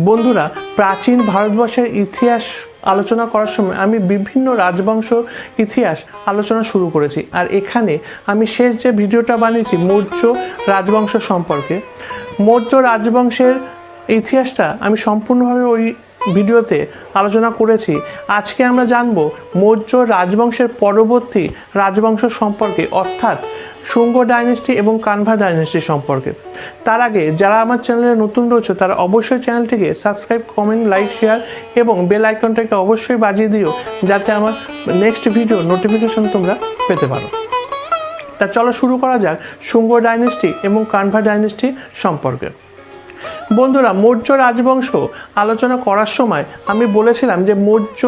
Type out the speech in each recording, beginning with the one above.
বন্ধুরা, প্রাচীন ভারতবর্ষের ইতিহাস আলোচনা করার সময় আমি বিভিন্ন রাজবংশ ইতিহাস আলোচনা শুরু করেছি। আর এখানে আমি শেষ যে ভিডিওটা বানিয়েছি মৌর্য রাজবংশ সম্পর্কে, মৌর্য রাজবংশের ইতিহাসটা আমি সম্পূর্ণভাবে ওই ভিডিওতে আলোচনা করেছি। আজকে আমরা জানব মৌর্য রাজবংশের পরবর্তী রাজবংশ সম্পর্কে, অর্থাৎ শুঙ্গ ডাইনেস্টি এবং কানভা ডাইনেস্টি সম্পর্কে। তার আগে যারা আমার চ্যানেলে নতুন রয়েছে তারা অবশ্যই চ্যানেলটিকে সাবস্ক্রাইব, কমেন্ট, লাইক, শেয়ার এবং বেল আইকনটাকে অবশ্যই বাজিয়ে দিও, যাতে আমার নেক্সট ভিডিও নোটিফিকেশন তোমরা পেতে পারো। তা চলো শুরু করা যাক শুঙ্গ ডাইনেস্টি এবং কানভা ডাইনেস্টি সম্পর্কে। বন্ধুরা, মৌর্য রাজবংশ আলোচনা করার সময় আমি বলেছিলাম যে মৌর্য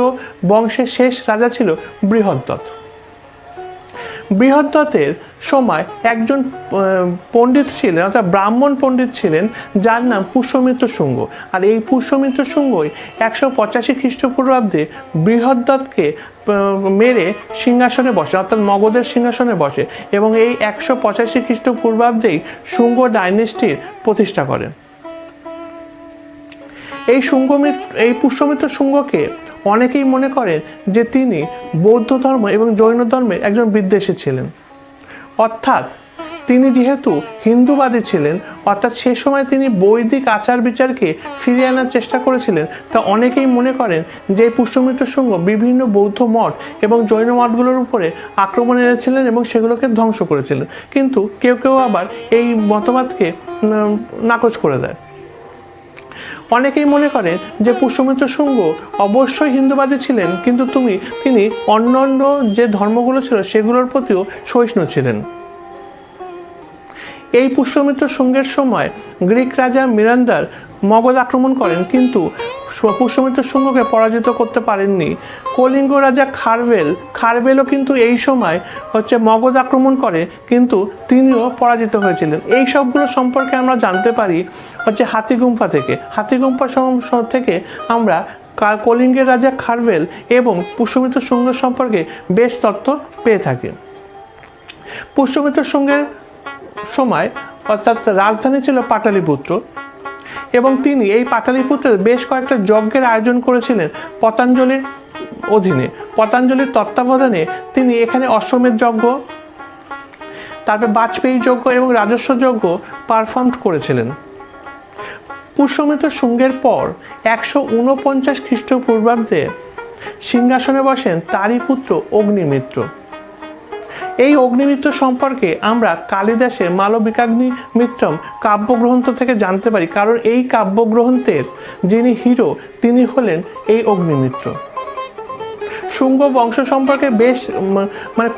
বংশের শেষ রাজা ছিল বৃহদ্রথ। বৃহদ্রথের সময় একজন পণ্ডিত ছিলেন, অর্থাৎ ব্রাহ্মণ পণ্ডিত ছিলেন, যার নাম পুষ্যমিত্র শুঙ্গ। আর এই পুষ্যমিত্র শুঙ্গই 185 খ্রিস্টপূর্বাব্দে বৃহদ্রথকে মেরে সিংহাসনে বসে, অর্থাৎ মগধের সিংহাসনে বসে, এবং এই 185 খ্রিস্টপূর্বাব্দেই শুঙ্গ ডাইনেস্টির প্রতিষ্ঠা করেন। এই পুষ্যমিত্র শুঙ্গকে অনেকেই মনে করেন যে তিনি বৌদ্ধ ধর্ম এবং জৈন ধর্মের একজন বিদ্বেষী ছিলেন। অর্থাৎ তিনি যেহেতু হিন্দুবাদী ছিলেন, অর্থাৎ সে সময় তিনি বৈদিক আচার বিচারকে ফিরিয়ে আনার চেষ্টা করেছিলেন, তা অনেকেই মনে করেন যে পুষ্যমিত্র শুঙ্গ বিভিন্ন বৌদ্ধ মঠ এবং জৈন মঠগুলোর উপরে আক্রমণ এনেছিলেন এবং সেগুলোকে ধ্বংস করেছিলেন। কিন্তু কেউ কেউ আবার এই মতবাদকে নাকচ করে দেয়। অনেকেই মনে করেন যে পুষ্যমিত্র শুঙ্গ অবশ্যই হিন্দুবাদী ছিলেন, কিন্তু তিনি অন্যান্য যে ধর্মগুলো ছিল সেগুলোর প্রতিও সহিষ্ণু ছিলেন। এই পুষ্যমিত্র শুঙ্গের সময় গ্রিক রাজা মিরান্দার মগধ আক্রমণ করেন, কিন্তু পুষ্যমিত্র শুঙ্গকে পরাজিত করতে পারেননি। কলিঙ্গ রাজা খারবেলও কিন্তু এই সময় মগধ আক্রমণ করে, কিন্তু তিনিও পরাজিত হয়েছিলেন। এই সবগুলো সম্পর্কে আমরা জানতে পারি হাতিগুম্ফা থেকে। হাতিগুম্ফা থেকে আমরা কলিঙ্গের রাজা খারবেল এবং পুষ্যমিত্র শুঙ্গ সম্পর্কে বেশ তথ্য পেয়ে থাকি। পুষ্যমিত্র শুঙ্গের সময় অর্থাৎ রাজধানী ছিল পাটালিপুত্র, এবং তিনি এই পাটালিপুত্রে বেশ কয়েকটা যজ্ঞের আয়োজন করেছিলেন পতঞ্জলির অধীনে। পতঞ্জলির তত্ত্বাবধানে তিনি এখানে অশ্বমেধ যজ্ঞ, তারপর বাজপেয়ী যজ্ঞ এবং রাজস্ব যজ্ঞ পারফর্ম করেছিলেন। পুষ্যমিত্র শুঙ্গের পর 149 খ্রিস্টপূর্বাব্দে সিংহাসনে বসেন তারই পুত্র অগ্নিমিত্র। এই অগ্নিমিত্র সম্পর্কে আমরা কালিদাসের মালবিকাগ্নিমিত্রম কাব্যগ্রন্থ থেকে জানতে পারি, কারণ এই কাব্যগ্রন্থের যিনি হিরো তিনি হলেন এই অগ্নিমিত্র। শুঙ্গ বংশ সম্পর্কে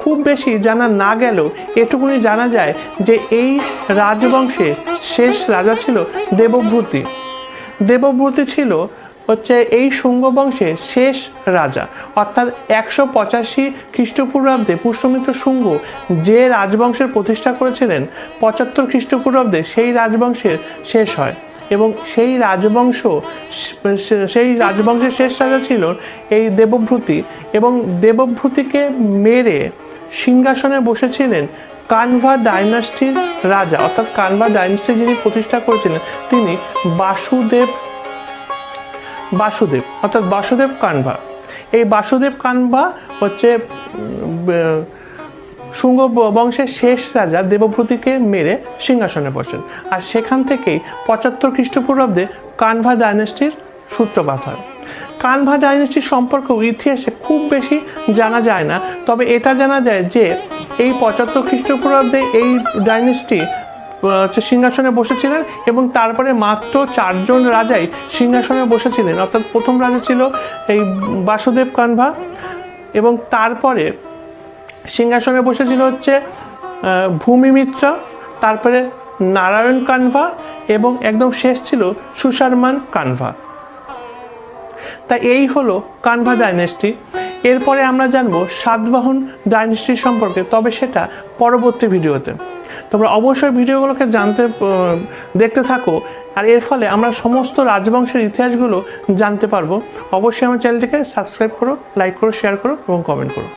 খুব বেশি জানা না গেলেও এটুকুনি জানা যায় যে এই রাজবংশের শেষ রাজা ছিল দেবভূতি। দেবভূতি ছিল এই শুঙ্গ বংশের শেষ রাজা, অর্থাৎ 185 খ্রিস্টপূর্বাব্দে পুষ্যমিত্র শুঙ্গ যে রাজবংশের প্রতিষ্ঠা করেছিলেন 75 খ্রিস্টপূর্বাব্দে সেই রাজবংশের শেষ হয়, এবং সেই রাজবংশের শেষ রাজা ছিল এই দেবভূতি, এবং দেবভূতিকে মেরে সিংহাসনে বসেছিলেন কানভা ডাইনাস্টির রাজা, অর্থাৎ কানভা ডাইনাস্টি যিনি প্রতিষ্ঠা করেছিলেন তিনি বাসুদেব অর্থাৎ বাসুদেব কানভা। এই বাসুদেব কানভা শুঙ্গ বংশের শেষ রাজা দেবভূতিকে মেরে সিংহাসনে বসেন, আর সেখান থেকেই 75 খ্রিস্টপূর্বাব্দে কানভা ডাইনেস্টির সূত্রপাত হয়। কানভা ডাইনেস্টির সম্পর্কেও ইতিহাসে খুব বেশি জানা যায় না, তবে এটা জানা যায় যে এই 75 খ্রিস্টপূর্বাব্দে এই ডাইনেস্টি সিংহাসনে বসেছিলেন, এবং তারপরে মাত্র 4 জন রাজাই সিংহাসনে বসেছিলেন। অর্থাৎ প্রথম রাজা ছিল এই বাসুদেব কানভা, এবং তারপরে সিংহাসনে বসেছিল ভূমিমিত্র, তারপরে নারায়ণ কানভা, এবং একদম শেষ ছিল সুশারমান কানভা। তা এই হলো কানভা ডাইনেস্টি। এরপরে আমরা জানবো সাতবাহন ডাইনেস্টি সম্পর্কে, তবে সেটা পরবর্তী ভিডিওতে। তোমরা অবশ্যই ভিডিওগুলোকে দেখতে থাকো, আর এর ফলে আমরা সমস্ত রাজবংশের ইতিহাসগুলো জানতে পারবো। অবশ্যই আমার চ্যানেলটিকে সাবস্ক্রাইব করো, লাইক করো, শেয়ার করো এবং কমেন্ট করো।